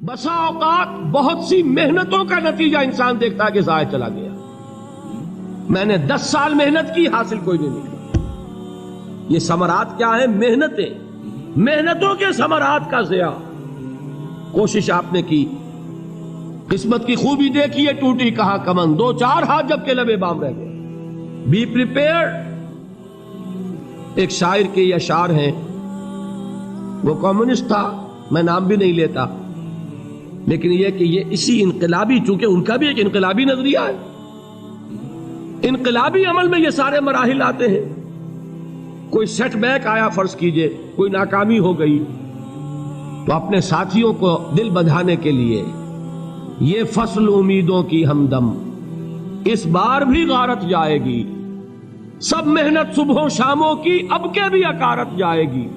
بسا اوقات بہت سی محنتوں کا نتیجہ انسان دیکھتا ہے کہ ضائع چلا گیا. میں نے 10 سال محنت کی، حاصل کوئی نہیں نکلا. یہ ثمرات کیا ہیں؟ محنتوں کے ثمرات کا ضیاع. کوشش آپ نے کی، قسمت کی خوبی دیکھی ہے، ٹوٹی کہاں کمن، 2-4 ہاتھ جب کے لبے بام رہ گئے. Be prepared. ایک شاعر کے یہ اشعار ہیں، وہ کمیونسٹ تھا، میں نام بھی نہیں لیتا، لیکن یہ کہ یہ اسی انقلابی، چونکہ ان کا بھی ایک انقلابی نظریہ ہے، انقلابی عمل میں یہ سارے مراحل آتے ہیں. کوئی سیٹ بیک آیا، فرض کیجئے کوئی ناکامی ہو گئی، تو اپنے ساتھیوں کو دل بندھانے کے لیے یہ فصل امیدوں کی ہمدم اس بار بھی غارت جائے گی، سب محنت صبحوں شاموں کی اب کے بھی اکارت جائے گی.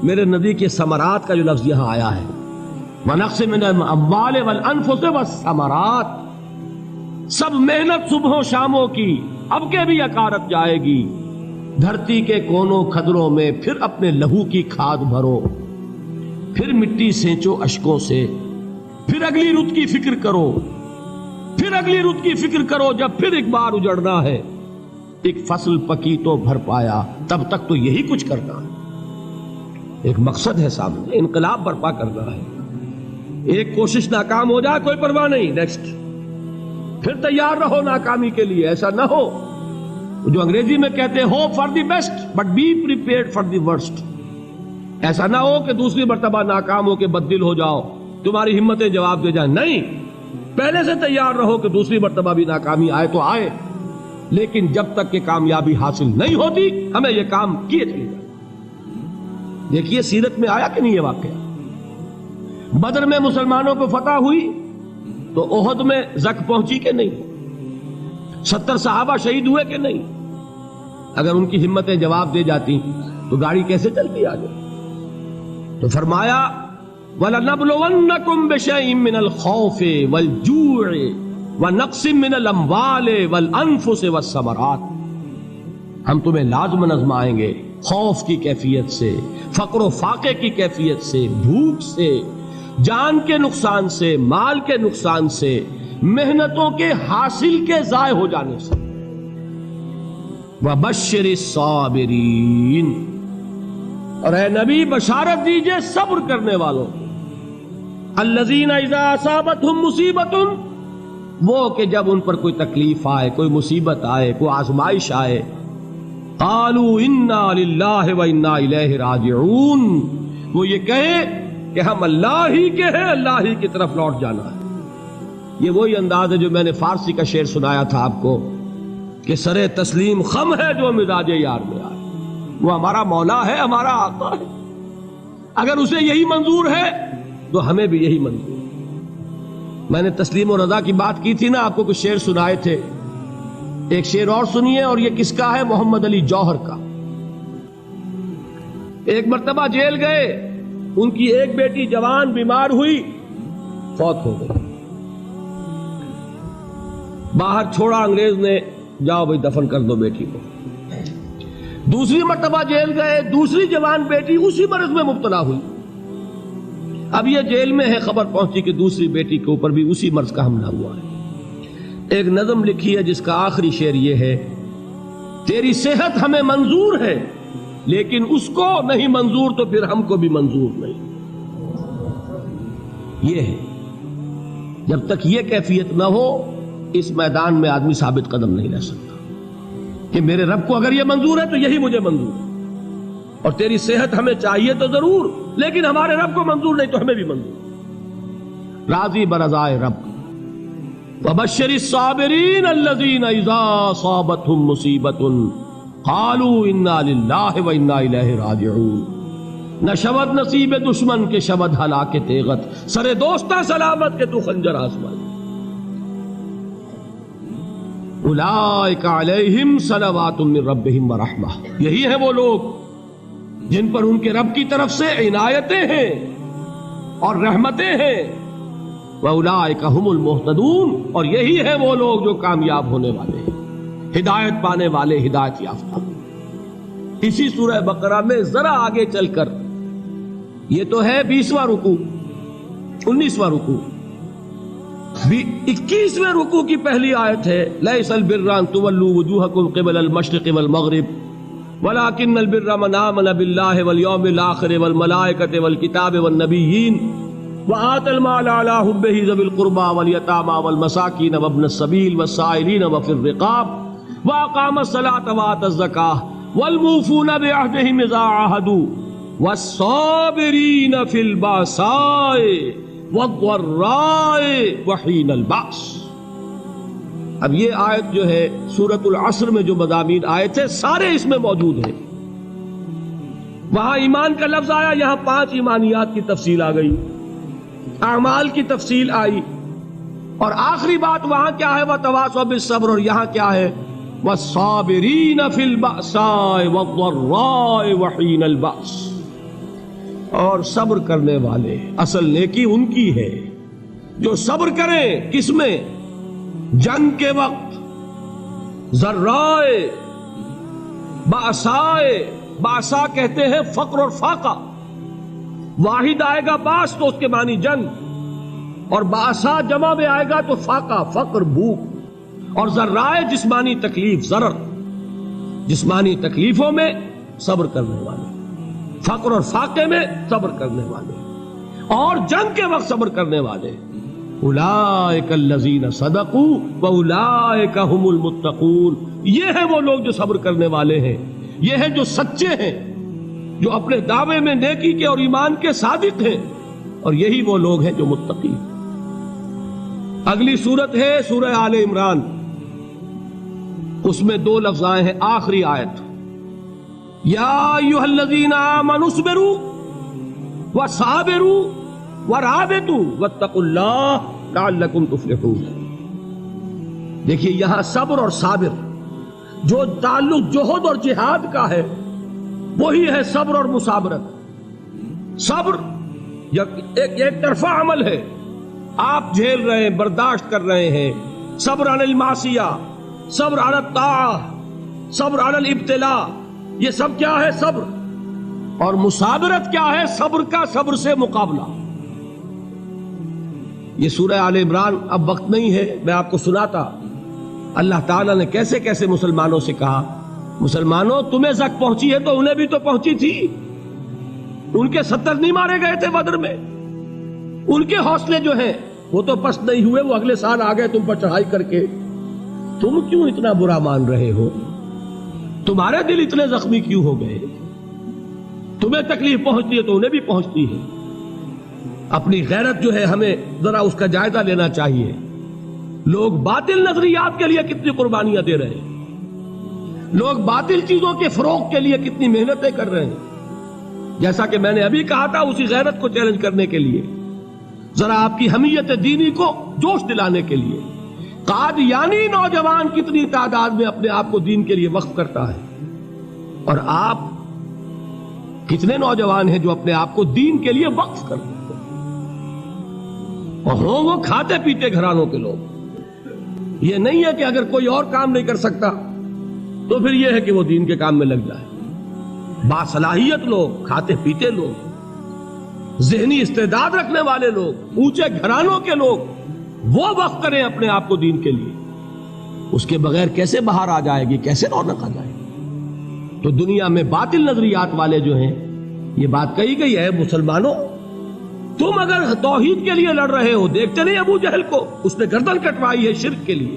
میرے نبی کے ثمرات کا جو لفظ یہاں آیا ہے، وَنَقْصٍ مِّنَ الْأَمْوَالِ وَالْأَنفُسِ وَالثَّمَرَاتِ، سب محنت صبحوں شاموں کی اب کے بھی اکارت جائے گی. دھرتی کے کونوں کھدروں میں پھر اپنے لہو کی کھاد بھرو، پھر مٹی سینچو اشکوں سے، پھر اگلی رت کی فکر کرو، پھر اگلی رت کی فکر کرو. جب پھر ایک بار اجڑنا ہے، ایک فصل پکی تو بھر پایا، تب تک تو یہی کچھ کرنا ہے. ایک مقصد ہے سامنے، انقلاب برپا کرنا ہے. ایک کوشش ناکام ہو جائے کوئی پرواہ نہیں، نیکسٹ. پھر تیار رہو ناکامی کے لیے. ایسا نہ ہو جو انگریزی میں کہتے ہیں hope for the best but be prepared for the worst. ایسا نہ ہو کہ دوسری مرتبہ ناکام ہو کے بددل ہو جاؤ، تمہاری ہمتیں جواب دے جائیں. نہیں، پہلے سے تیار رہو کہ دوسری مرتبہ بھی ناکامی آئے تو آئے، لیکن جب تک کہ کامیابی حاصل نہیں ہوتی ہمیں یہ کام کیے چلے جائیں. دیکھیے سیرت میں آیا کہ نہیں یہ واقعہ. بدر میں مسلمانوں کو فتح ہوئی تو احد میں زک پہنچی کہ نہیں؟ 70 صحابہ شہید ہوئے کہ نہیں؟ اگر ان کی ہمتیں جواب دے جاتی تو گاڑی کیسے چلتی آگے؟ تو فرمایا وَلَنَبْلُوَنَّكُمْ بِشَيْءٍ مِّنَ الْخَوْفِ وَالْجُوعِ وَنَقْصٍ مِّنَ الْأَمْوَالِ وَالْأَنفُسِ وَالثَّمَرَاتِ. ہم تمہیں لازم آزمائیں گے، خوف کی کیفیت سے، فقر و فاقے کی کیفیت سے، بھوک سے، جان کے نقصان سے، مال کے نقصان سے، محنتوں کے حاصل کے ضائع ہو جانے سے. وَبَشِّرِ الصَّابِرِينَ، اور اے نبی بشارت دیجئے صبر کرنے والوں کو. الَّذِينَ إِذَا أَصَابَتْهُمْ مُصِيبَةٌ، وہ کہ جب ان پر کوئی تکلیف آئے، کوئی مصیبت آئے، کوئی آزمائش آئے، قَالُوا إِنَّا لِلَّهِ وَإِنَّا إِلَيْهِ رَاجِعُونَ، وہ یہ کہے کہ ہم اللہ ہی کے ہیں، اللہ ہی کی طرف لوٹ جانا ہے. یہ وہی انداز ہے جو میں نے فارسی کا شعر سنایا تھا آپ کو کہ سرے تسلیم خم ہے جو مزاج یار میں آئے. وہ ہمارا مولا ہے، ہمارا آقا ہے. اگر اسے یہی منظور ہے تو ہمیں بھی یہی منظور ہے. میں نے تسلیم و رضا کی بات کی تھی نا، آپ کو کچھ شعر سنائے تھے. ایک شعر اور سنیے، اور یہ کس کا ہے؟ محمد علی جوہر کا. ایک مرتبہ جیل گئے، ان کی ایک بیٹی جوان بیمار ہوئی، فوت ہو گئی. باہر چھوڑا انگریز نے، جاؤ بھائی دفن کر دو بیٹی کو. دوسری مرتبہ جیل گئے، دوسری جوان بیٹی اسی مرض میں مبتلا ہوئی. اب یہ جیل میں ہے، خبر پہنچی کہ دوسری بیٹی کے اوپر بھی اسی مرض کا حملہ ہوا ہے. ایک نظم لکھی ہے جس کا آخری شعر یہ ہے، تیری صحت ہمیں منظور ہے لیکن اس کو نہیں منظور تو پھر ہم کو بھی منظور نہیں. یہ ہے، جب تک یہ کیفیت نہ ہو اس میدان میں آدمی ثابت قدم نہیں رہ سکتا کہ میرے رب کو اگر یہ منظور ہے تو یہی مجھے منظور ہے، اور تیری صحت ہمیں چاہیے تو ضرور، لیکن ہمارے رب کو منظور نہیں تو ہمیں بھی منظور. راضی برضائے رب. وَبَشِّرِ الصَّابِرِينَ الَّذِينَ إِذَا أَصَابَتْهُمْ مُصِيبَةٌ قَالُوا إِنَّا لِلَّهِ وَإِنَّا إِلَيْهِ رَاجِعُونَ. نہ شود نصیب دشمن کے شود ہلاک تیغت، سر دوستہ سلامت کے تو خنجر آسمان. اولئک علیہم صلوات من ربہم ورحمہ، یہی ہیں وہ لوگ جن پر ان کے رب کی طرف سے عنایتیں ہیں اور رحمتیں ہیں. وَأُولَٰئِكَ هُمُ الْمُهْتَدُونَ، اور یہی ہے وہ لوگ جو کامیاب ہونے والے ہیں، ہدایت پانے والے، ہدایت یافتہ. اسی سورہ بقرہ میں ذرا آگے چل کر، یہ تو ہے 20واں رکوع، 19واں رکوع. 21ویں رکوع کی پہلی آیت ہے لیس البر ان تولوا وجوہکم قبل المشرق والمغرب ولكن البر من آمن بالله واليوم الآخر والملائكة والكتاب والنبيين وآتى المال على حبه ذوي القربى واليتامى والمساكين وابن السبيل والسائلين وفي الرقاب وأقام الصلاة وآتى الزكاة والموفون بعهدهم إذا عاهدوا والصابرين في البأساء والضراء وحين البأس. اب یہ آیت جو ہے سورۃ العصر میں جو مضامین آئے تھے سارے اس میں موجود ہیں. وہاں ایمان کا لفظ آیا، یہاں 5 ایمانیات کی تفصیل آ گئی، اعمال کی تفصیل آئی، اور آخری بات وہاں کیا ہے وَتَوَاصَوْا بِالصَّبْرِ، اور یہاں کیا ہے وَالصَّابِرِينَ فِي الْبَأْسَاءِ وَالضَّرَّاءِ وَحِينَ الْبَأْسِ، اور صبر کرنے والے. اصل نیکی ان کی ہے جو صبر کریں. کس میں؟ جنگ کے وقت. ذرائے باسائے، باسا کہتے ہیں فقر اور فاقہ. واحد آئے گا باس تو اس کے معنی جنگ، اور باسا جمع میں آئے گا تو فاقہ فقر بھوک. اور ذرائے جسمانی تکلیف، ضرر جسمانی تکلیفوں میں صبر کرنے والے، فقر اور فاقے میں صبر کرنے والے، اور جنگ کے وقت صبر کرنے والے. اولئک الذین صدقوا واولئک هم المتقون. یہ ہیں وہ لوگ جو صبر کرنے والے ہیں، یہ ہیں جو سچے ہیں، جو اپنے دعوے میں نیکی کے اور ایمان کے صادق ہیں، اور یہی وہ لوگ ہیں جو متقی. اگلی سورت ہے سورہ آل عمران. اس میں 2 لفظ آئے ہیں آخری آیت، یا ایھا الذین آمنوا اصبروا وصابروا ورابطوا واتقوا اللہ لعلکم تفلحون. دیکھیے یہاں صبر اور صابر جو تعلق جہد اور جہاد کا ہے وہی ہے صبر اور مصابرت. صبر ایک طرفہ عمل ہے، آپ جھیل رہے ہیں، برداشت کر رہے ہیں. صبر علی المعصیہ، صبر علی الطاعہ، صبر علی الابتلاء، یہ سب کیا ہے؟ صبر. اور مصابرت کیا ہے؟ صبر کا صبر سے مقابلہ. یہ سورہ آل عمران اب وقت نہیں ہے، میں آپ کو سناتا اللہ تعالیٰ نے کیسے کیسے مسلمانوں سے کہا. مسلمانوں تمہیں زک پہنچی ہے تو انہیں بھی تو پہنچی تھی. ان کے 70 نہیں مارے گئے تھے بدر میں؟ ان کے حوصلے جو ہیں وہ تو پست نہیں ہوئے، وہ اگلے سال آ گئے تم پر چڑھائی کر کے. تم کیوں اتنا برا مان رہے ہو؟ تمہارے دل اتنے زخمی کیوں ہو گئے؟ تمہیں تکلیف پہنچتی ہے تو انہیں بھی پہنچتی ہے. اپنی غیرت جو ہے ہمیں ذرا اس کا جائزہ لینا چاہیے. لوگ باطل نظریات کے لیے کتنی قربانیاں دے رہے ہیں، لوگ باطل چیزوں کے فروغ کے لیے کتنی محنتیں کر رہے ہیں. جیسا کہ میں نے ابھی کہا تھا، اسی غیرت کو چیلنج کرنے کے لیے، ذرا آپ کی حمیت دینی کو جوش دلانے کے لیے. قادیانی نوجوان کتنی تعداد میں اپنے آپ کو دین کے لیے وقف کرتا ہے، اور آپ کتنے نوجوان ہیں جو اپنے آپ کو دین کے لیے وقف کرتے ہیں، اور ہوں وہ کھاتے پیتے گھرانوں کے لوگ. یہ نہیں ہے کہ اگر کوئی اور کام نہیں کر سکتا تو پھر یہ ہے کہ وہ دین کے کام میں لگ جائے. باصلاحیت لوگ، کھاتے پیتے لوگ، ذہنی استعداد رکھنے والے لوگ، اونچے گھرانوں کے لوگ، وہ وقف کریں اپنے آپ کو دین کے لیے. اس کے بغیر کیسے باہر آ جائے گی، کیسے رونق آ جائے گی؟ تو دنیا میں باطل نظریات والے جو ہیں، یہ بات کہی گئی ہے مسلمانوں تم اگر توحید کے لیے لڑ رہے ہو، دیکھتے نہیں ابو جہل کو، اس نے گردن کٹوائی ہے شرک کے لیے،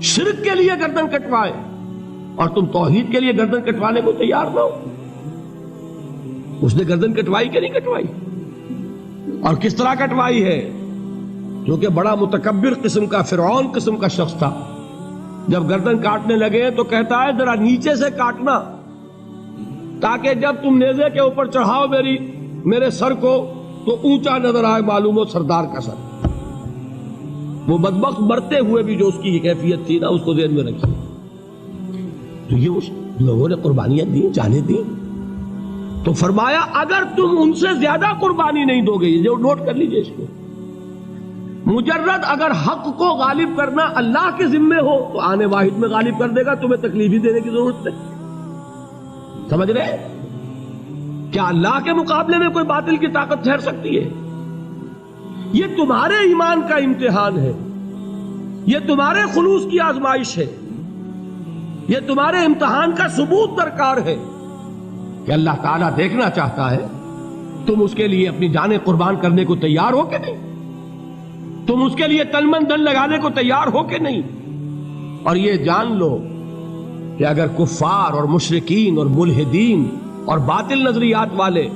شرک کے لیے گردن کٹوائے، اور تم توحید کے لیے گردن کٹوانے کو تیار نہ ہو. اس نے گردن کٹوائی کہ نہیں کٹوائی؟ اور کس طرح کٹوائی ہے؟ کیونکہ بڑا متکبر قسم کا، فرعون قسم کا شخص تھا. جب گردن کاٹنے لگے تو کہتا ہے ذرا نیچے سے کاٹنا، تاکہ جب تم نیزے کے اوپر چڑھاؤ میرے سر کو تو اونچا نظر آئے، معلوم ہو سردار کا سر. وہ بدبخت مرتے ہوئے بھی جو اس کی کیفیت تھی نا، اس کو ذہن میں رکھیے. تو یہ اس لوگوں نے قربانیاں دی، جانیں دی. تو فرمایا اگر تم ان سے زیادہ قربانی نہیں دو گے، جو نوٹ کر لیجئے اس کو، مجرد اگر حق کو غالب کرنا اللہ کے ذمے ہو تو آنے واحد میں غالب کر دے گا، تمہیں تکلیف ہی دینے کی ضرورت نہیں. سمجھ رہے؟ کیا اللہ کے مقابلے میں کوئی باطل کی طاقت ٹھہر سکتی ہے؟ یہ تمہارے ایمان کا امتحان ہے، یہ تمہارے خلوص کی آزمائش ہے، یہ تمہارے امتحان کا ثبوت درکار ہے کہ اللہ تعالیٰ دیکھنا چاہتا ہے تم اس کے لیے اپنی جانیں قربان کرنے کو تیار ہو کہ نہیں، تم اس کے لیے تن من دھن لگانے کو تیار ہو کہ نہیں۔ اور یہ جان لو کہ اگر کفار اور مشرکین اور ملحدین اور باطل نظریات والے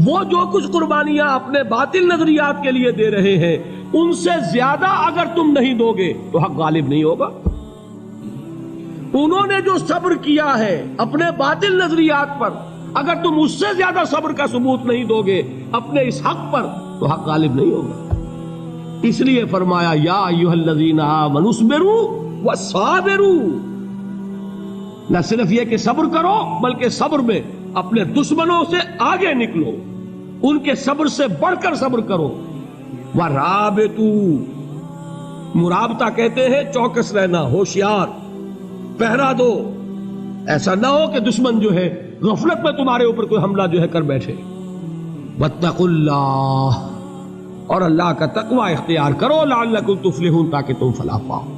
وہ جو کچھ قربانیاں اپنے باطل نظریات کے لیے دے رہے ہیں ان سے زیادہ اگر تم نہیں دو گے تو حق غالب نہیں ہوگا۔ انہوں نے جو صبر کیا ہے اپنے باطل نظریات پر، اگر تم اس سے زیادہ صبر کا ثبوت نہیں دو گے اپنے اس حق پر تو حق غالب نہیں ہوگا۔ اس لیے فرمایا یا ایھا الذین آمنوا اصبروا وصابروا، نہ صرف یہ کہ صبر کرو بلکہ صبر میں اپنے دشمنوں سے آگے نکلو، ان کے صبر سے بڑھ کر صبر کرو۔ ورابطوا، مرابطہ کہتے ہیں چوکس رہنا، ہوشیار، پہرا دو، ایسا نہ ہو کہ دشمن جو ہے غفلت میں تمہارے اوپر کوئی حملہ جو ہے کر بیٹھے۔ واتقوا اللہ، اور اللہ کا تقوی اختیار کرو، لعلکم تفلحون، تاکہ تم فلاح پاؤ۔